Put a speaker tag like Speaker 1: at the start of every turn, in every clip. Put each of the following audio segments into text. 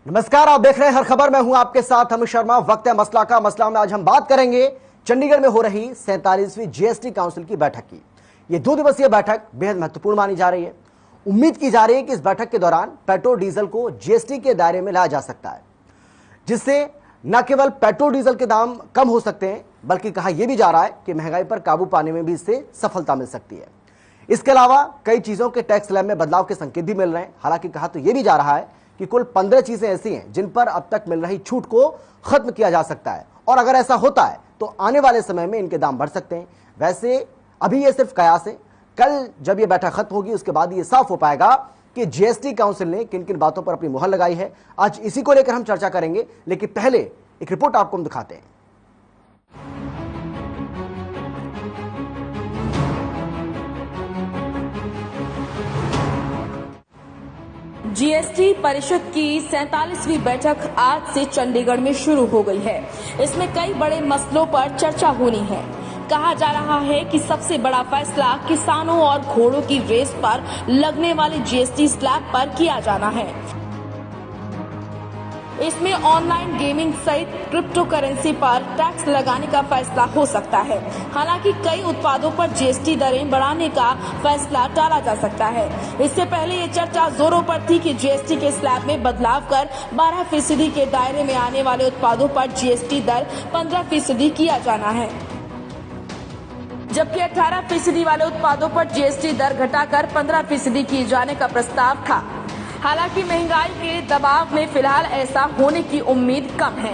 Speaker 1: नमस्कार, आप देख रहे हैं हर खबर। मैं हूं आपके साथ अमित शर्मा। वक्त है मसला का। मसला में आज हम बात करेंगे चंडीगढ़ में हो रही 47वीं जीएसटी काउंसिल की बैठक की। ये 2 दिवसीय बैठक बेहद महत्वपूर्ण मानी जा रही है। उम्मीद की जा रही है कि इस बैठक के दौरान पेट्रोल डीजल को जीएसटी के दायरे में लाया जा सकता है, जिससे न केवल पेट्रोल डीजल के दाम कम हो सकते हैं, बल्कि कहा यह भी जा रहा है कि महंगाई पर काबू पाने में भी इससे सफलता मिल सकती है। इसके अलावा कई चीजों के टैक्स स्लैब में बदलाव के संकेत भी मिल रहे हैं। हालांकि कहा तो यह भी जा रहा है कि कुल 15 चीजें ऐसी हैं जिन पर अब तक मिल रही छूट को खत्म किया जा सकता है, और अगर ऐसा होता है तो आने वाले समय में इनके दाम बढ़ सकते हैं। वैसे अभी ये सिर्फ कयास है। कल जब ये बैठक खत्म होगी उसके बाद ये साफ हो पाएगा कि जीएसटी काउंसिल ने किन किन बातों पर अपनी मुहर लगाई है। आज इसी को लेकर हम चर्चा करेंगे, लेकिन पहले एक रिपोर्ट आपको हम दिखाते हैं।
Speaker 2: जीएसटी परिषद की 47वीं बैठक आज से चंडीगढ़ में शुरू हो गई है। इसमें कई बड़े मसलों पर चर्चा होनी है। कहा जा रहा है कि सबसे बड़ा फैसला किसानों और घोड़ों की रेस पर लगने वाले जीएसटी स्लैब पर किया जाना है। इसमें ऑनलाइन गेमिंग सहित क्रिप्टो करेंसी पर टैक्स लगाने का फैसला हो सकता है। हालांकि कई उत्पादों पर जीएसटी दरें बढ़ाने का फैसला टाला जा सकता है। इससे पहले ये चर्चा जोरों पर थी कि जीएसटी के स्लैब में बदलाव कर 12% के दायरे में आने वाले उत्पादों पर जीएसटी दर 15% किया जाना है, जबकि 18% वाले उत्पादों पर जीएसटी दर घटाकर 15% किए जाने का प्रस्ताव था। हालांकि महंगाई के दबाव में फिलहाल ऐसा होने की उम्मीद कम है।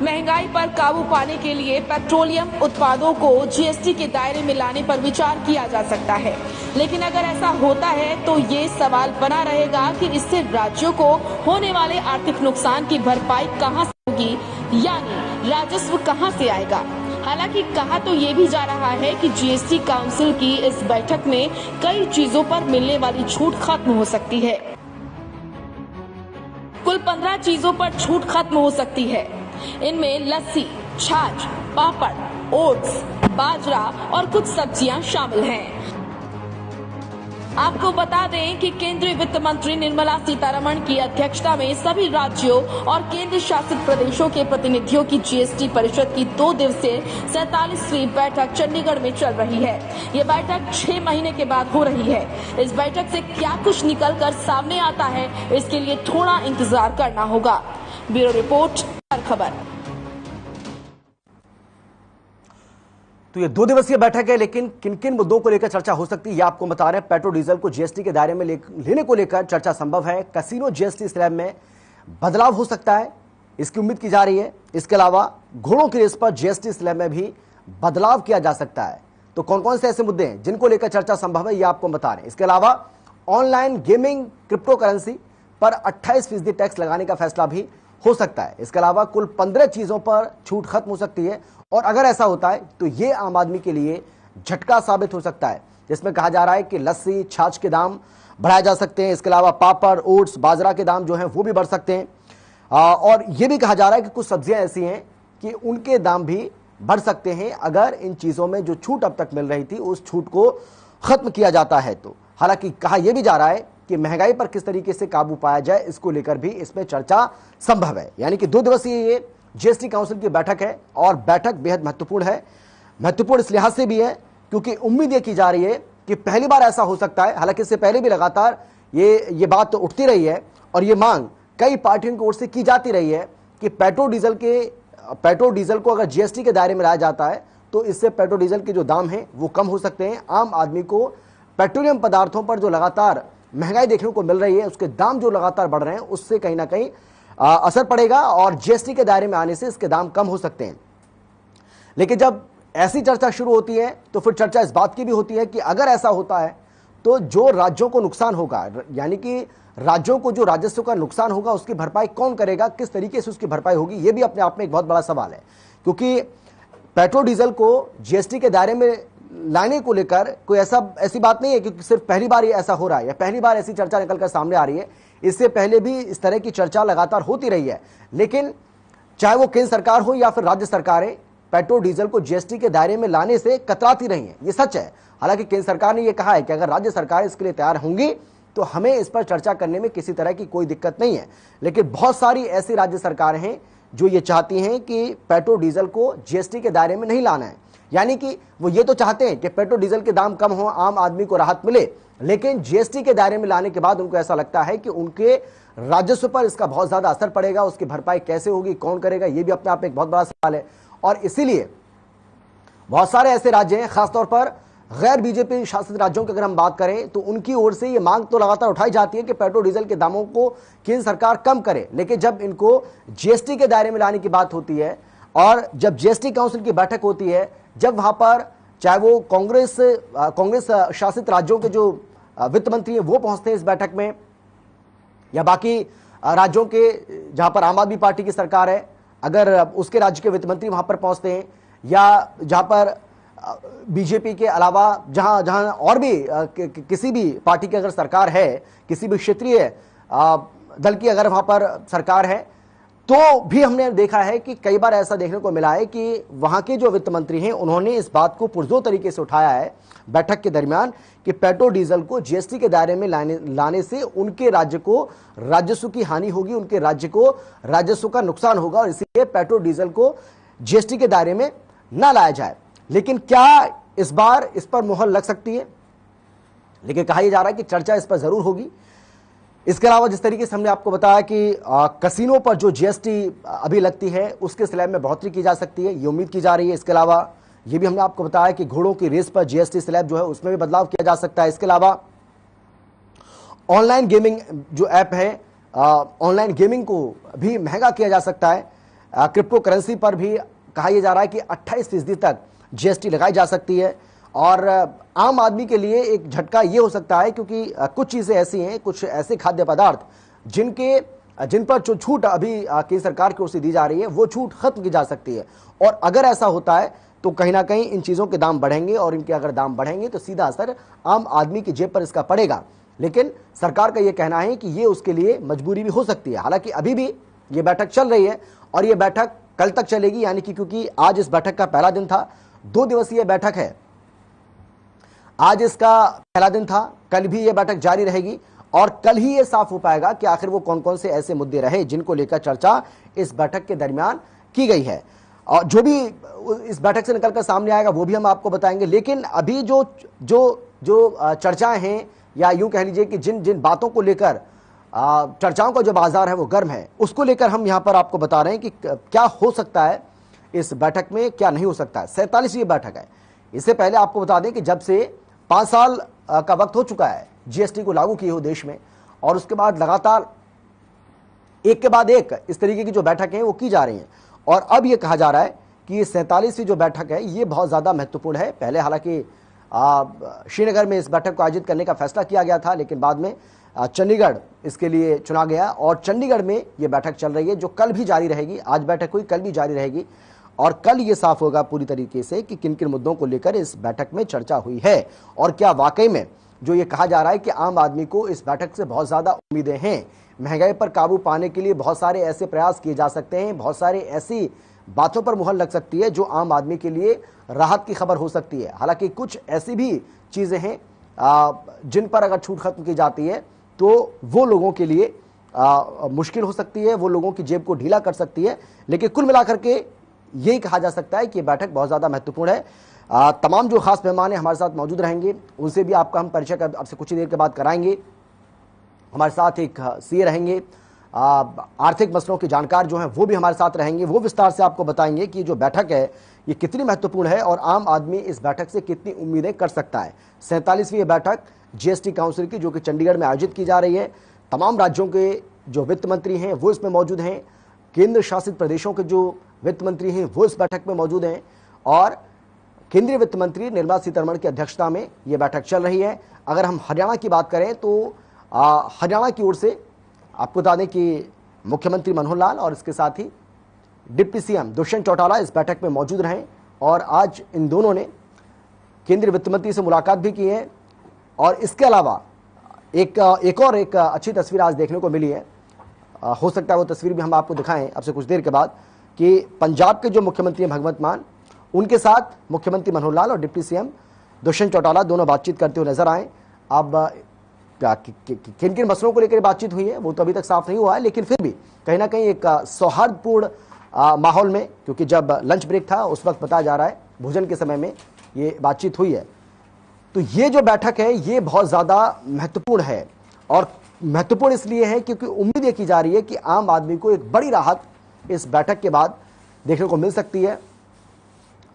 Speaker 2: महंगाई पर काबू पाने के लिए पेट्रोलियम उत्पादों को जीएसटी के दायरे में लाने पर विचार किया जा सकता है, लेकिन अगर ऐसा होता है तो ये सवाल बना रहेगा कि इससे राज्यों को होने वाले आर्थिक नुकसान की भरपाई कहां से होगी, यानी राजस्व कहां से आएगा। हालांकि कहा तो ये भी जा रहा है कि जीएसटी काउंसिल की इस बैठक में कई चीजों पर मिलने वाली छूट खत्म हो सकती है। कुल 15 चीजों पर छूट खत्म हो सकती है। इनमें लस्सी, छाछ, पापड़, ओट्स, बाजरा और कुछ सब्जियां शामिल हैं। आपको बता दें कि केंद्रीय वित्त मंत्री निर्मला सीतारमण की अध्यक्षता में सभी राज्यों और केंद्र शासित प्रदेशों के प्रतिनिधियों की जीएसटी परिषद की 2 दिवसीय 47वीं बैठक चंडीगढ़ में चल रही है। ये बैठक 6 महीने के बाद हो रही है। इस बैठक से क्या कुछ निकलकर सामने आता है, इसके लिए थोड़ा इंतजार करना होगा। ब्यूरो रिपोर्ट, हर खबर।
Speaker 1: तो ये 2 दिवसीय बैठक है, लेकिन किन किन मुद्दों को लेकर चर्चा हो सकती है ये आपको बता रहे हैं। पेट्रोल डीजल को जीएसटी के दायरे में लेने को लेकर चर्चा संभव है। कैसीनो जीएसटी स्लैब में बदलाव हो सकता है, इसकी उम्मीद की जा रही है। इसके अलावा घोड़ों की रेस पर जीएसटी स्लैब में भी बदलाव किया जा सकता है। तो कौन कौन से ऐसे मुद्दे हैं जिनको लेकर चर्चा संभव है ये आपको बता रहे हैं। इसके अलावा ऑनलाइन गेमिंग क्रिप्टो करेंसी पर 28% टैक्स लगाने का फैसला भी हो सकता है। इसके अलावा कुल 15 चीजों पर छूट खत्म हो सकती है, और अगर ऐसा होता है तो ये आम आदमी के लिए झटका साबित हो सकता है, जिसमें कहा जा रहा है कि लस्सी, छाछ के दाम बढ़ाए जा सकते हैं। इसके अलावा पापड़, ओट्स, बाजरा के दाम जो हैं वो भी बढ़ सकते हैं, और ये भी कहा जा रहा है कि कुछ सब्जियां ऐसी हैं कि उनके दाम भी बढ़ सकते हैं अगर इन चीजों में जो छूट अब तक मिल रही थी उस छूट को खत्म किया जाता है तो। हालांकि कहा यह भी जा रहा है कि महंगाई पर किस तरीके से काबू पाया जाए, इसको लेकर भी इसमें चर्चा संभव है। यानी कि 2 दिवसीय ये जीएसटी काउंसिल की बैठक है, और बैठक बेहद महत्वपूर्ण है। महत्वपूर्ण इस लिहाज से भी है क्योंकि उम्मीद ये की जा रही है कि पहली बार ऐसा हो सकता है। हालांकि इससे पहले भी लगातार ये बात तो उठती रही है, और ये मांग कई पार्टियों की ओर से की जाती रही है कि पेट्रोल डीजल को अगर जीएसटी के दायरे में लाया जाता है तो इससे पेट्रोल डीजल के जो दाम हैं वो कम हो सकते हैं। आम आदमी को पेट्रोलियम पदार्थों पर जो लगातार महंगाई देखने को मिल रही है, उसके दाम जो लगातार बढ़ रहे हैं, उससे कहीं ना कहीं असर पड़ेगा, और जीएसटी के दायरे में आने से इसके दाम कम हो सकते हैं। लेकिन जब ऐसी चर्चा शुरू होती है तो फिर चर्चा इस बात की भी होती है कि अगर ऐसा होता है तो जो राज्यों को नुकसान होगा, यानी कि राज्यों को जो राजस्व का नुकसान होगा उसकी भरपाई कौन करेगा, किस तरीके से उसकी भरपाई होगी, यह भी अपने आप में एक बहुत बड़ा सवाल है। क्योंकि पेट्रोल डीजल को जीएसटी के दायरे में लाने को लेकर कोई ऐसी बात नहीं है कि सिर्फ पहली बार ये ऐसा हो रहा है या पहली बार ऐसी चर्चा निकलकर सामने आ रही है। इससे पहले भी इस तरह की चर्चा लगातार होती रही है, लेकिन चाहे वो केंद्र सरकार हो या फिर राज्य सरकारें पेट्रोल डीजल को जीएसटी के दायरे में लाने से कतराती रही हैं। ये सच है। हालांकि केंद्र सरकार ने यह कहा है कि अगर राज्य सरकार इसके लिए तैयार होंगी तो हमें इस पर चर्चा करने में किसी तरह की कोई दिक्कत नहीं है। लेकिन बहुत सारी ऐसी राज्य सरकारें हैं जो ये चाहती हैं कि पेट्रोल डीजल को जीएसटी के दायरे में नहीं लाना है, यानी कि वो ये तो चाहते हैं कि पेट्रोल डीजल के दाम कम हो, आम आदमी को राहत मिले, लेकिन जीएसटी के दायरे में लाने के बाद उनको ऐसा लगता है कि उनके राजस्व पर इसका बहुत ज्यादा असर पड़ेगा, उसकी भरपाई कैसे होगी, कौन करेगा, ये भी अपने आप में एक बहुत बड़ा सवाल है। और इसीलिए बहुत सारे ऐसे राज्य हैं, खासतौर पर गैर बीजेपी शासित राज्यों की अगर हम बात करें तो उनकी ओर से ये मांग तो लगातार उठाई जाती है कि पेट्रोल डीजल के दामों को केंद्र सरकार कम करे, लेकिन जब इनको जीएसटी के दायरे में लाने की बात होती है और जब जीएसटी काउंसिल की बैठक होती है, जब वहां पर चाहे वो कांग्रेस शासित राज्यों के जो वित्त मंत्री हैं वो पहुंचते हैं इस बैठक में, या बाकी राज्यों के जहां पर आम आदमी पार्टी की सरकार है अगर उसके राज्य के वित्त मंत्री वहां पर पहुंचते हैं, या जहां पर बीजेपी के अलावा जहां जहां और भी किसी भी पार्टी की अगर सरकार है, किसी भी क्षेत्रीय दल की अगर वहां पर सरकार है, तो भी हमने देखा है कि कई बार ऐसा देखने को मिला है कि वहां के जो वित्त मंत्री हैं उन्होंने इस बात को पुरजोर तरीके से उठाया है बैठक के दरमियान कि पेट्रोल डीजल को जीएसटी के दायरे में लाने से उनके राज्य को राजस्व की हानि होगी, उनके राज्य को राजस्व का नुकसान होगा, और इसलिए पेट्रोल डीजल को जीएसटी के दायरे में ना लाया जाए। लेकिन क्या इस बार इस पर मुहर लग सकती है? लेकिन कहा यह जा रहा है कि चर्चा इस पर जरूर होगी। इसके अलावा जिस तरीके से हमने आपको बताया कि कसिनो पर जो जीएसटी अभी लगती है उसके स्लैब में बढ़ोतरी की जा सकती है, ये उम्मीद की जा रही है। इसके अलावा ये भी हमने आपको बताया कि घोड़ों की रेस पर जीएसटी स्लैब जो है उसमें भी बदलाव किया जा सकता है। इसके अलावा ऑनलाइन गेमिंग जो ऐप है, ऑनलाइन गेमिंग को भी महंगा किया जा सकता है। क्रिप्टो करेंसी पर भी कहा यह जा रहा है कि 28% तक जीएसटी लगाई जा सकती है, और आम आदमी के लिए एक झटका ये हो सकता है क्योंकि कुछ चीजें ऐसी हैं, कुछ ऐसे खाद्य पदार्थ जिन पर जो छूट अभी केंद्र सरकार की ओर से दी जा रही है वो छूट खत्म की जा सकती है, और अगर ऐसा होता है तो कहीं ना कहीं इन चीजों के दाम बढ़ेंगे, और इनके अगर दाम बढ़ेंगे तो सीधा असर आम आदमी की जेब पर इसका पड़ेगा। लेकिन सरकार का यह कहना है कि ये उसके लिए मजबूरी भी हो सकती है। हालांकि अभी भी ये बैठक चल रही है और ये बैठक कल तक चलेगी, यानी कि क्योंकि आज इस बैठक का पहला दिन था, 2 दिवसीय बैठक है, आज इसका पहला दिन था, कल भी यह बैठक जारी रहेगी और कल ही यह साफ हो पाएगा कि आखिर वो कौन कौन से ऐसे मुद्दे रहे जिनको लेकर चर्चा इस बैठक के दरमियान की गई है। और जो भी इस बैठक से निकलकर सामने आएगा वो भी हम आपको बताएंगे। लेकिन अभी जो जो जो चर्चाएं हैं, या यूं कह लीजिए कि जिन जिन बातों को लेकर चर्चाओं का जो बाजार है वो गर्म है, उसको लेकर हम यहां पर आपको बता रहे हैं कि क्या हो सकता है इस बैठक में, क्या नहीं हो सकता है। 47वीं बैठक है। इससे पहले आपको बता दें कि जब से 5 साल का वक्त हो चुका है जीएसटी को लागू किए हुए देश में, और उसके बाद लगातार एक के बाद एक इस तरीके की जो बैठकें हैं वो की जा रही हैं, और अब ये कहा जा रहा है कि ये 47वीं जो बैठक है ये बहुत ज्यादा महत्वपूर्ण है। पहले हालांकि श्रीनगर में इस बैठक को आयोजित करने का फैसला किया गया था, लेकिन बाद में चंडीगढ़ इसके लिए चुना गया, और चंडीगढ़ में ये बैठक चल रही है जो कल भी जारी रहेगी। आज बैठक हुई, कल भी जारी रहेगी, और कल ये साफ होगा पूरी तरीके से कि किन किन मुद्दों को लेकर इस बैठक में चर्चा हुई है, और क्या वाकई में जो ये कहा जा रहा है कि आम आदमी को इस बैठक से बहुत ज्यादा उम्मीदें हैं। महंगाई पर काबू पाने के लिए बहुत सारे ऐसे प्रयास किए जा सकते हैं, बहुत सारे ऐसी बातों पर मुहर लग सकती है जो आम आदमी के लिए राहत की खबर हो सकती है। हालांकि कुछ ऐसी भी चीजें हैं जिन पर अगर छूट खत्म की जाती है तो वो लोगों के लिए मुश्किल हो सकती है, वो लोगों की जेब को ढीला कर सकती है। लेकिन कुल मिलाकर के यही कहा जा सकता है कि ये बैठक बहुत ज्यादा महत्वपूर्ण है। तमाम जो खास मेहमान हमारे साथ मौजूद रहेंगे उनसे भी आपका हम परिचय अब से कुछ ही देर के बाद कराएंगे। हमारे साथ एक सीए रहेंगे, आर्थिक मसलों के जानकार जो हैं वो भी हमारे साथ रहेंगे, वो विस्तार से आपको बताएंगे कि जो बैठक है ये कितनी महत्वपूर्ण है और आम आदमी इस बैठक से कितनी उम्मीदें कर सकता है। 47वीं बैठक जीएसटी काउंसिल की जो कि चंडीगढ़ में आयोजित की जा रही है। तमाम राज्यों के जो वित्त मंत्री हैं वो इसमें मौजूद हैं, केंद्र शासित प्रदेशों के जो वित्त मंत्री हैं वो इस बैठक में मौजूद हैं, और केंद्रीय वित्त मंत्री निर्मला सीतारमण की अध्यक्षता में यह बैठक चल रही है। अगर हम हरियाणा की बात करें तो हरियाणा की ओर से आपको बता दें कि मुख्यमंत्री मनोहर लाल और इसके साथ ही डिप्टी सीएम दुष्यंत चौटाला इस बैठक में मौजूद रहे, और आज इन दोनों ने केंद्रीय वित्त मंत्री से मुलाकात भी की है। और इसके अलावा एक अच्छी तस्वीर आज देखने को मिली है, हो सकता है वो तस्वीर भी हम आपको दिखाएं अब से कुछ देर के बाद, कि पंजाब के जो मुख्यमंत्री हैं भगवंत मान, उनके साथ मुख्यमंत्री मनोहर लाल और डिप्टी सीएम दुष्यंत चौटाला दोनों बातचीत करते हुए नजर आए। अब किन किन मसलों को लेकर बातचीत हुई है वो तो अभी तक साफ नहीं हुआ है, लेकिन फिर भी कहीं ना कहीं एक सौहार्दपूर्ण माहौल में, क्योंकि जब लंच ब्रेक था उस वक्त बताया जा रहा है भोजन के समय में ये बातचीत हुई है। तो ये जो बैठक है ये बहुत ज्यादा महत्वपूर्ण है, और महत्वपूर्ण इसलिए है क्योंकि उम्मीद ये की जा रही है कि आम आदमी को एक बड़ी राहत इस बैठक के बाद देखने को मिल सकती है।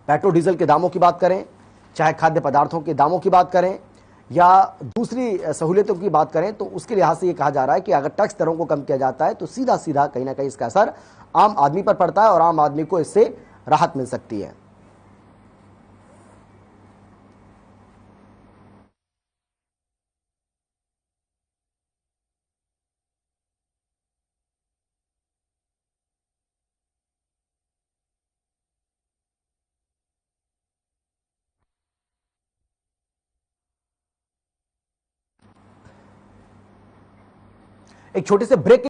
Speaker 1: पेट्रोल डीजल के दामों की बात करें, चाहे खाद्य पदार्थों के दामों की बात करें या दूसरी सहूलियतों की बात करें, तो उसके लिहाज से ये कहा जा रहा है कि अगर टैक्स दरों को कम किया जाता है तो सीधा सीधा कहीं ना कहीं इसका असर आम आदमी पर पड़ता है और आम आदमी को इससे राहत मिल सकती है। एक छोटे से ब्रेक